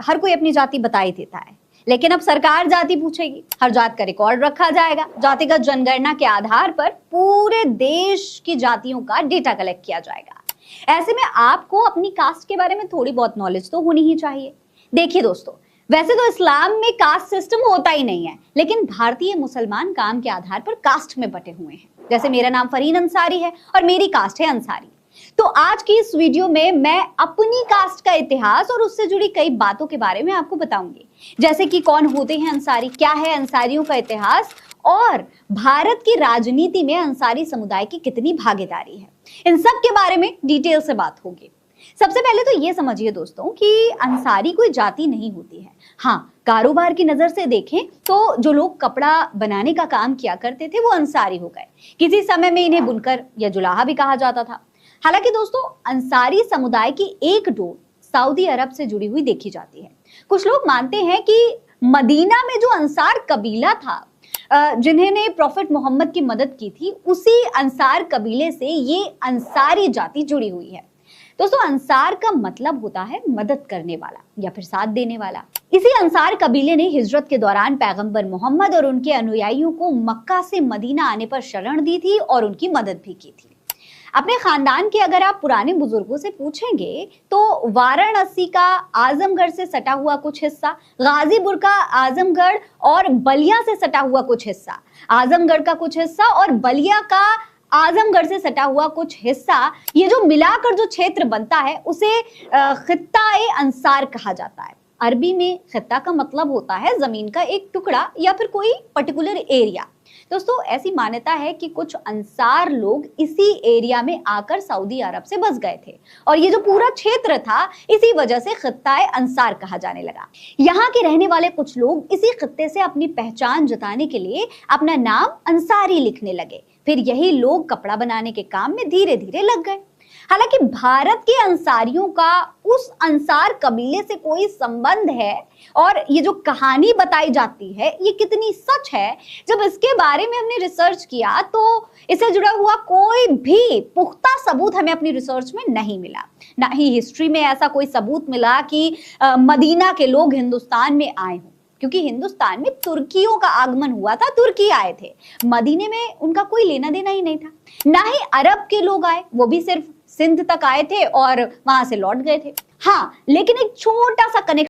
हर कोई अपनी जाति बता ही देता है, लेकिन अब सरकार जाति पूछेगी, हर जात का रिकॉर्ड रखा जाएगा। जातिगत जनगणना के आधार पर पूरे देश की जातियों का डेटा कलेक्ट किया जाएगा। ऐसे में आपको अपनी कास्ट के बारे में थोड़ी बहुत नॉलेज तो होनी ही चाहिए। देखिए दोस्तों, वैसे तो इस्लाम में कास्ट सिस्टम होता ही नहीं है, लेकिन भारतीय मुसलमान काम के आधार पर कास्ट में बटे हुए हैं। जैसे मेरा नाम फरीन अंसारी है और मेरी कास्ट है अंसारी। तो आज की इस वीडियो में मैं अपनी कास्ट का इतिहास और उससे जुड़ी कई बातों के बारे में आपको बताऊंगी, जैसे कि कौन होते हैं अंसारी, क्या है अंसारियों का इतिहास और भारत की राजनीति में अंसारी समुदाय की कितनी भागीदारी है। इन सब के बारे में डिटेल से बात होगी। सबसे पहले तो ये समझिए दोस्तों कि अंसारी कोई जाति नहीं होती है। हाँ, कारोबार की नजर से देखें तो जो लोग कपड़ा बनाने का काम किया करते थे वो अंसारी हो गए। किसी समय में इन्हें बुनकर या जुलाहा भी कहा जाता था। हालांकि दोस्तों, अंसारी समुदाय की एक डोर सऊदी अरब से जुड़ी हुई देखी जाती है। कुछ लोग मानते हैं कि मदीना में जो अंसार कबीला था, जिन्होंने प्रॉफिट मोहम्मद की मदद की थी, उसी अंसार कबीले से ये अंसारी जाति जुड़ी हुई है। दोस्तों, अंसार का मतलब होता है मदद करने वाला या फिर साथ देने वाला। इसी अंसार कबीले ने हिजरत के दौरान पैगंबर मोहम्मद और उनके अनुयायियों को मक्का से मदीना आने पर शरण दी थी और उनकी मदद भी की थी। अपने खानदान के अगर आप पुराने बुजुर्गों से पूछेंगे तो वाराणसी का आजमगढ़ से सटा हुआ कुछ हिस्सा, गाजीपुर का आजमगढ़ और बलिया से सटा हुआ कुछ हिस्सा, आजमगढ़ का कुछ हिस्सा और बलिया का आजमगढ़ से सटा हुआ कुछ हिस्सा, ये जो मिलाकर जो क्षेत्र बनता है उसे खित्ता-ए अंसार कहा जाता है। अरबी में खित्ता का मतलब होता है जमीन का एक टुकड़ा या फिर कोई पर्टिकुलर एरिया। दोस्तों, ऐसी मान्यता है कि कुछ अंसार लोग इसी एरिया में आकर सऊदी अरब से बस गए थे और ये जो पूरा क्षेत्र था इसी वजह से खित्ता-ए अंसार कहा जाने लगा। यहाँ के रहने वाले कुछ लोग इसी खित्ते से अपनी पहचान जताने के लिए अपना नाम अंसारी लिखने लगे। फिर यही लोग कपड़ा बनाने के काम में धीरे धीरे लग गए। हालांकि भारत के अंसारियों का उस अंसार कबीले से कोई संबंध है और ये जो कहानी बताई जाती है ये कितनी सच है, जब इसके बारे में हमने रिसर्च किया तो इससे जुड़ा हुआ कोई भी पुख्ता सबूत हमें अपनी रिसर्च में नहीं मिला। ना ही हिस्ट्री में ऐसा कोई सबूत मिला कि मदीना के लोग हिंदुस्तान में आए हों, क्योंकि हिंदुस्तान में तुर्कियों का आगमन हुआ था, तुर्की आए थे। मदीने में उनका कोई लेना देना ही नहीं था। ना ही अरब के लोग आए, वो भी सिर्फ सिंध तक आए थे और वहां से लौट गए थे। हाँ, लेकिन एक छोटा सा कनेक्शन